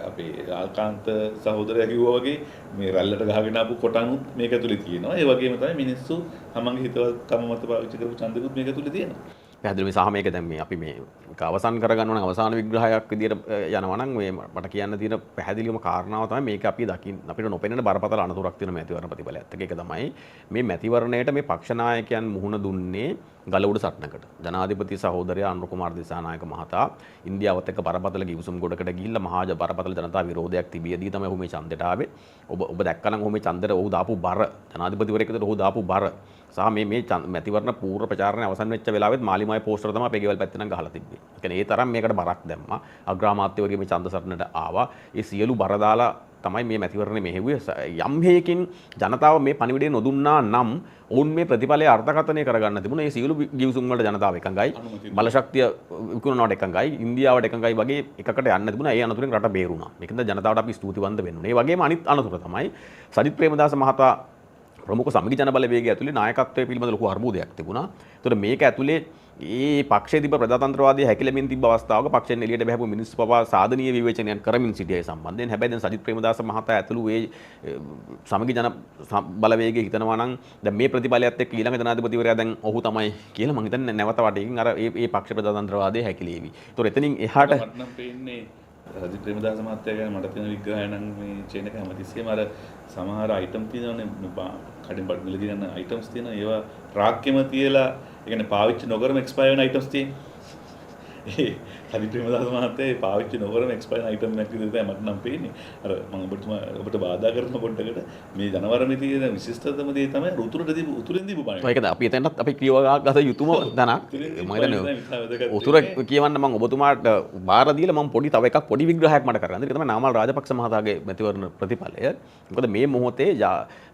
අපේ ආල්කාන්ත සහෝදරයා කිව්වා වගේ මේ රැල්ලට ගහගෙන ආපු කොටනුත් මේක ඇතුලේ තියෙනවා. ඒ වගේම තමයි මිනිස්සු තමන්ගේ හිතවත්කම මත පාවිච්චි කරපු ඡන්දෙකුත් මේක ඇතුලේ තියෙනවා. පැහැදිලි මේ සහ මේක දැන් මේ අපි මේ අවසන් කරගන්න ඕන අවසාන විග්‍රහයක් විදියට යනවා නම් මේ මට කියන්න තියෙන පැහැදිලිවම කාරණාව තමයි මේක අපි දකින්න අපිට නොපෙනෙන බරපතල අනතුරක් තියෙන මැතිවරණ ප්‍රතිඵලයත් එක්ක. ඒක තමයි මේ මැතිවරණයට මේ පක්ෂ නායකයන් මුහුණ දුන්නේ ගලඋඩ සටනකට. ජනාධිපති සහෝදරයා අනුර කුමාර දිසානායක මහතා ඉන්දියාවත් එක්ක බරපතල ගිවිසුම් ගොඩකට ගිහිල්ලා මහා බරපතල ජනතා විරෝධයක් තිබියදී තමයි ඔහු මේ ඡන්දයට ආවේ. ඔබ දැක්කනම් ඔහු මේ ඡන්දයට ඔහු දාපු බර ජනාධිපතිවරයෙක් විදිහට ඔහු දාපු බර සහ මේ මැතිවරණ පූර්ව ප්‍රචාරණය අවසන් වෙච්ච වෙලාවෙත් මාලිමාවේ පෝස්ටර් තමයි අපේ ගෙවල් පැත්තේ නම් ගහලා තිබ්බේ. ඒ කියන්නේ ඒ තරම් මේකට බරක් දැම්මා. අග්‍රාමාත්‍යවරගේ මේ ඡන්ද සටනට ආවා. ඒ සියලු බර දාලා තමයි මේ මැතිවරණය මෙහෙව්වේ. යම් හේකින් ජනතාව මේ පණිවිඩය නොදුන්නා නම් ඔවුන් මේ ප්‍රතිඵලය අර්ථකථනය කරගන්න තිබුණා. ඒ සියලු ගිවිසුම් වලට ජනතාව එකඟයි. බලශක්තිය විකුණනවට එකඟයි. ඉන්දියාවට එකඟයි වගේ එකකට යන්න තිබුණා. ඒ අනතුරෙන් රට බේරුණා. මේකෙන්ද ජනතාවට අපි ස්තුතිවන්ත වෙන්න ඕනේ. ඒ වගේම අනිත් අනතුර තමයි සජිත් ප්‍රේමදාස මහතා ප්‍රමුඛ සමගි ජන බලවේගය ඇතුලේ නායකත්වයේ පිළිබඳ ලොකු අර්බුදයක් තිබුණා. ඒතකොට මේක ඇතුලේ ඒ පක්ෂයේ තිබ්බ ප්‍රජාතන්ත්‍රවාදී හැකිලෙමින් තිබ්බ අවස්ථාවක පක්ෂයෙන් එළියට බහැපු මිනිස්සු පවා සාධනීය විවේචනයන් කරමින් සිටියේ සම්බන්ධයෙන්. හැබැයි දැන් සජිත් ප්‍රේමදාස මහතා ඇතුළු ඒ සමගි ජන බලවේගයේ හිතනවා නම් දැන් මේ ප්‍රතිඵලයත් එක්ක ඊළඟ ජනාධිපතිවරයා දැන් ඔහු තමයි කියලා මම හිතන්නේ නැවත වටේකින් අර ඒ පක්ෂ ප්‍රජාතන්ත්‍රවාදයේ හැකිලේවි. ඒතකොට එතනින් එහාට මට නම් පේන්නේ රජිත් ප්‍රේමදාස මහත්තයා ගැන මට තියෙන විග්‍රහය නම් මේ චේන එක හැමතිස්සෙම අර සමහර අයිටම් තියෙනවානේ කඩින් බඩ මිලදී ගන්න අයිටම්ස් තියෙනවා ඒවා රාක්කෙම තියලා ඒ කියන්නේ පාවිච්චි නොකරම එක්ස්පයර් වෙන අයිටම්ස් තියෙනවා. ඒ රජිත් ප්‍රේමදාස මහත්තයා පාවිච්චි නොකරම එක්ස්පයර් අයිටම් එකක් විදිහට තමයි මට නම් පේන්නේ. අර මම ඔබට බාධා කරන පොඩ්ඩකට මේ ජනවරමේ තියෙන විශිෂ්ටතම දේ තමයි උතුරට දීපු උතුරෙන් දීපු පානේ. ඒකද අපි එතනත් අපි කියවගත යුතුම දනක්. මම හිතන්නේ උතුර කියවන්න මම ඔබතුමාට බාර දීලා මම තව එකක් පොඩි විග්‍රහයක් මට කරගන්න. ඒක තමයි නාමල් රාජපක්ෂ මහතාගේ මැතිවරණ ප්‍රතිඵලය. මොකද මේ මොහොතේ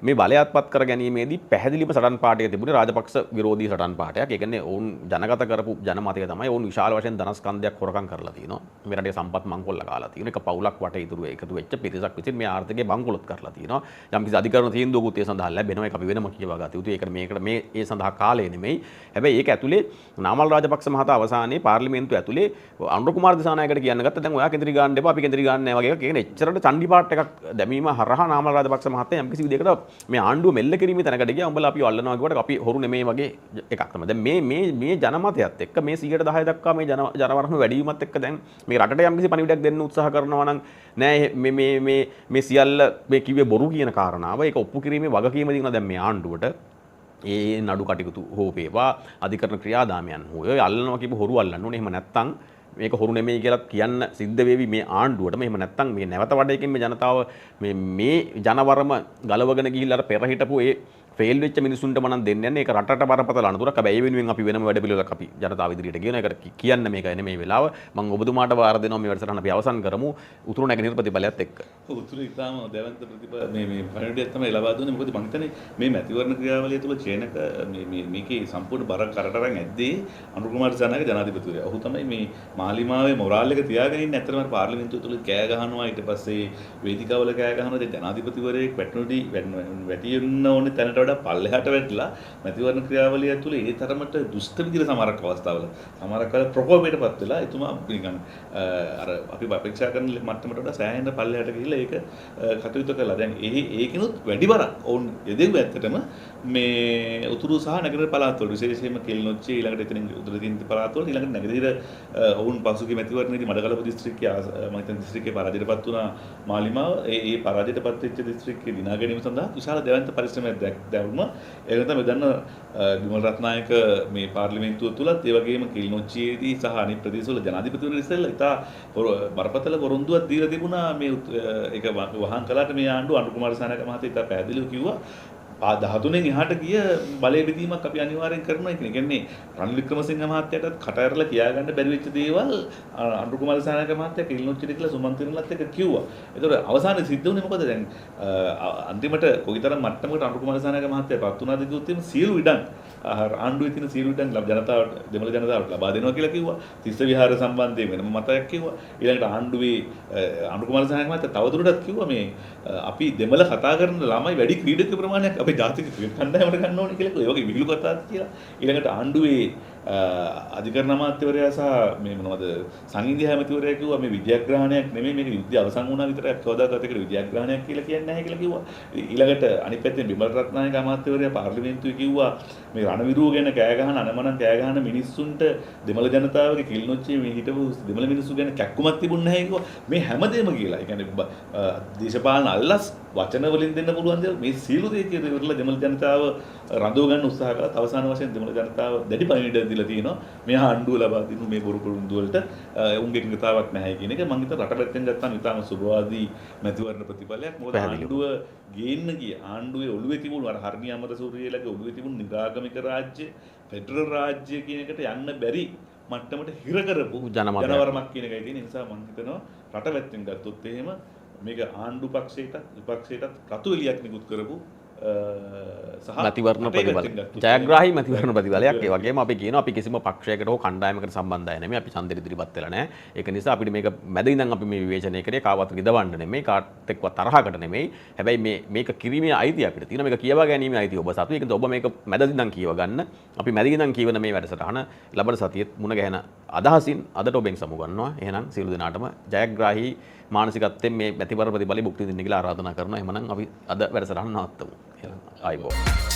මේ බලය අත්පත් කර ගැනීමේදී පැහැදිලිම සටන් පාඨය තිබුණේ රාජපක්ෂ විරෝධී සටන් පාඨයක්. ඒ කියන්නේ ඔවුන් ජනගත කරපු ජනමතය තමයි ඔවුන් විශාල වශයෙන් ධනස්කන්ධයක් හොරකම් කරලා තියෙනවා. මේ රටේ සම්පත් මංකොල්ල කාලා තියෙනවා. එක පවුලක් වට ඉතුරු එකතු වෙච්ච පිරිසක් විසින් මේ ආර්ථිකය බංකොලොත් කරලා තියෙනවා. යම් කිසි අධිකරණ තීන්දුවකුත් ඒ සඳහා ලැබෙනවා. ඒක අපි වෙනම කියවා ගත යුතුයි. ඒකට මේකට මේ ඒ සඳහා කාලය නෙමෙයි. හැබැයි ඒක ඇතුලේ නාමල් රාජපක්ෂ මහතා අවසානයේ පාර්ලිමේන්තුව ඇතුලේ අනුර කුමාර දිසානායකට කියන්න ගත්තා. දැන් ඔයා කෙන්ද්‍රී ගන්න එපා අපි කෙන්ද්‍රී ගන්න නැහැ වගේ එකක්. කියන්නේ එච්චරට චණ්ඩි පාට් එකක් දැමීම හරහා නාමල් රාජපක්ෂ මහතා යම් කිසි විදිහකට මේ ආණ්ඩුව මෙල්ල කිරීමේ තැනකට ගියා. උඹලා අපි අල්ලනවා කිව්වට අපි හොරු නෙමෙයි වගේ එකක් තමයි. දැන් මේ ජනමතයත් එක්ක මේ 110 දක්වා මේ ජනවරම වැඩි වීමත් එක්ක දැන් මේ රටට යම් කිසි පණිවිඩයක් දෙන්න උත්සාහ කරනවා නම් නෑ මේ සියල්ල මේ කිව්වේ බොරු කියන කාරණාව ඒක ඔප්පු කිරීමේ වගකීම තියෙනවා දැන් මේ ආණ්ඩුවට. ඒ නඩු කටයුතු හෝ වේවා අධිකරණ ක්‍රියාදාමයන් හෝ ඔය අල්ලනවා කියපු හොරු අල්ලන්න ඕනේ. එහෙම නැත්තම් මේක හොරු නෙමෙයි කියලා කියන්න සිද්ධ වෙවි මේ ආණ්ඩුවට. එහෙම නැත්තම් මේ නැවත වඩේකින් මේ ජනතාව මේ ජනවරම ගලවගෙන ගිහිල්ලා අර පෙර හිටපු ඒ ෆේල් වෙච්ච මිනිසුන්ට මනම් දෙන්න යන්නේ ඒක රටට බරපතල අනතුරක්. හැබැයි ඒ වෙනුවෙන් අපි වෙනම වැඩපිළිවෙලක් අපි ජනතාව ඉදිරියට ගෙන ඒකට කියන්න මේක නෙමෙයි වෙලාව. මම ඔබතුමාට වාර දෙනවා මේ වැඩසටහන අපි අවසන් කරමු උතුරු නැගෙනහිර ප්‍රතිඵලයත් එක්ක. උතුරු ඉතාම දැවන්ත ප්‍රතිඵල මේ පණිවිඩයක් තමයි ලබා දුන්නේ. මොකද මම හිතන්නේ මේ මැතිවරණ ක්‍රියාවලිය තුළ චේනක මේකේ සම්පූර්ණ බර කරට අරන් ඇද්දී අනුර කුමාර දිසානායක ජනාධිපතිවරයා. ඔහු තමයි මේ මාලිමාවේ මොරාල් එක තියාගෙන ඉන්නේ. ඇත්තටම පාර්ලිමේන්තුව තුළ කෑ ගහනවා, ඊට පස්සේ වේදිකාවල කෑ ගහනවා. දැන් ජනාධිපතිවරයෙක් වැටියෙන්න ඕනේ තැනට වඩා පල්ලෙහාට වැටලා මැතිවරණ ක්‍රියාවලිය තුළ ඒ තරමට දුෂ්ට විදිහට සමහරක් අවස්ථාවල සමහරක් කාල ප්‍රකෝපයටපත් වෙලා එතුමා නිකන් අර අපි අපේක්ෂා කරන මට්ටමට වඩා සෑහෙන පල්ලෙහාට ගිහිල්ලා ඒක කටයුතු කළා. දැන් ඒකිනුත් වැඩි බරක් ඔවුන් යදෙව්ව ඇත්තටම මේ උතුරු සහ නැගෙනහිර පළාත්වල විශේෂයෙන්ම කිල්නොච්චි ඊළඟට එතනින් උතුරු දින්ති පළාත්වල ඊළඟට නැගෙනහිර ඔවුන් පසුගිය මැතිවරණයේදී මඩකලපු දිස්ත්‍රික්කයේ මම හිතන දිස්ත්‍රික්කයේ පරාජයටපත් වුණා මාලිමාව. ඒ පරාජයටපත් වෙච්ච දිස්ත්‍රික්කයේ දිනා ගැනීම සඳහා විශාල දැවැන්ත පරිශ්‍රමයක් දැවුණා. ඒක තමයි දන්න විමල් රත්නායක මේ පාර්ලිමේන්තුව තුලත් ඒ වගේම කිල්නොච්චියේදී සහ අනිත් ප්‍රදේශවල ජනාධිපතිවරු ඉස්සෙල්ලා ඉතා බරපතල පොරොන්දුවක් දීලා තිබුණා. මේ ඒක වහං කළාට මේ ආණ්ඩුව අනුර කුමාර දිසානායක මහත්තයා ඉතා පැහැදිලිව කිව්වා 13න් එහාට ගිය බලය බෙදීමක් අපි අනිවාර්යෙන් කරනවා කියන. ඒ කියන්නේ රනිල් වික්‍රමසිංහ මහත්තයාටත් කට ඇරලා කියාගන්න බැරි වෙච්ච දේවල් අනුර කුමාර දිසානායක මහත්තයා කිල්නොච්චිට කියලා සුමන්ත් විමලත් එක්ක කිව්වා. ඒතකොට අවසානයේ සිද්ධ වුණේ මොකද දැන් අන්තිමට කොයිතරම් මට්ටමකට අනුර කුමාර දිසානායක මහත්තයා පත් වුණාද කිව්වොත් එimhe සියලු ඉඩම් ආණ්ඩුවේ තියෙන සියලු ඉඩම් ජනතාවට දෙමළ ජනතාවට ලබා දෙනවා කියලා කිව්වා. තිස්ස විහාර සම්බන්ධයෙන් වෙනම මතයක් කිව්වා. ඊළඟට ආණ්ඩුවේ අනුර කුමාර දිසානායක මහත්තයා තවදුරටත් කිව්වා මේ අපි දෙමළ කතා කරන ළමයි වැඩි ක්‍රීඩක ප්‍රමාණයක් අපේ ජාතික ක්‍රිකට් කණ්ඩායමට ගන්න ඕනේ කියලා කිව්වා. ඒ වගේ විහිළු කතාවක් කියලා. ඊළඟට ආණ්ඩුවේ අධිකරණ අමාත්‍යවරයා සහ මේ මොනවද සංහිඳිය ඇමතිවරයා කිව්වා මේ විද්‍යාග්‍රහණයක් නෙමෙයි මේක යුද්ධය අවසන් වුණා විතරක් කවදාකවත් ඒකට විද්‍යාග්‍රහණයක් කියලා කියන්නේ නැහැ කියලා කිව්වා. ඊළඟට අනිත් පැත්තෙන් විමල් රත්නායක අමාත්‍යවරයා පාර්ලිමේන්තුවේ කිව්වා මේ රණවිරුව ගැන කෑ ගහන අනමනන් කෑ ගහන මිනිස්සුන්ට දෙමළ ජනතාවගේ කිල්නොච්චියේ මේ හිටපු දෙමළ මිනිස්සු ගැන කැක්කුමක් තිබුණ නැහැ කිව්වා. මේ හැමදේම කියලා. ඒ කියන්නේ දේශපාලන අල්ලස් වචන වලින් දෙන්න පුළුවන් දේ මේ සීළු දේ කියලා ඉවරලා දෙමළ ජනතාව රඳව ගන්න උත්සාහ කළා. අවසාන වශයෙන් දෙමළ ජනතාව දැඩි පණිවිඩයක් දීලා තියෙනවා. මේ ආණ්ඩුව ලබා දෙනු මේ බොරු පොරොන්දු වලට උන්ගේ එකඟතාවක් නැහැ කියන එක. මම හිතා රට පැත්තෙන් ගත්තාම ඉතාම සුබවාදී මැතිවරණ ප්‍රතිඵලයක්. මොකද ආණ්ඩුව ගේන්න ගිය ආණ්ඩුවේ ඔළුවේ තිබුණු අර හර්නි අමරසූරියලගේ ඔළුවේ තිබුණු නිරාගමික රාජ්‍ය ෆෙඩරල් රාජ්‍ය කියන එකට යන්න බැරි මට්ටමට හිර කරපු ජනවරමක් කියන එකයි තියෙන නිසා මම හිතනවා රට පැත්තෙන් ගත්තොත් එහෙම මේක ආණ්ඩු පක්ෂයටත් විපක්ෂයටත් රතු එලියක් නිකුත් කරපු මැතිවරණ ප්‍රතිඵල ජයග්‍රාහී මැතිවරණ ප්‍රතිඵලයක්. ඒ වගේම අපි කියනවා අපි කිසිම පක්ෂයකට හෝ කණ්ඩායමකට සම්බන්ධයි නෙමෙයි. අපි ඡන්දෙ ඉදිරිපත් වෙලා නැහැ. ඒක නිසා අපිට මේක මැද ඉඳන් අපි මේ විවේචනය කරේ කාවත් රිදවන්න නෙමෙයි, කාත් එක්කවත් තරහකට නෙමෙයි. හැබැයි මේක කිරීමේ අයිතිය අපිට තියෙනවා. මේක කියවා ගැනීමේ අයිතිය ඔබ සතු. ඒකද ඔබ මේක මැද ඉඳන් කියව ගන්න. අපි මැද ඉඳන් කියවන මේ වැඩසටහන ලබන සතියේ මුණ ගැහෙන අදහසින් අදට ඔබෙන් සමු ගන්නවා. එහෙනම් සියලු දෙනාටම ජයග්‍රාහී මානසිකත්වයෙන් මේ මැතිවරණ ප්‍රතිඵල භුක්ති විඳින්න කියලා ආරාධනා කරනවා. එහෙනම් අපි අද වැඩසටහන නවත්තමු. ආයිබෝ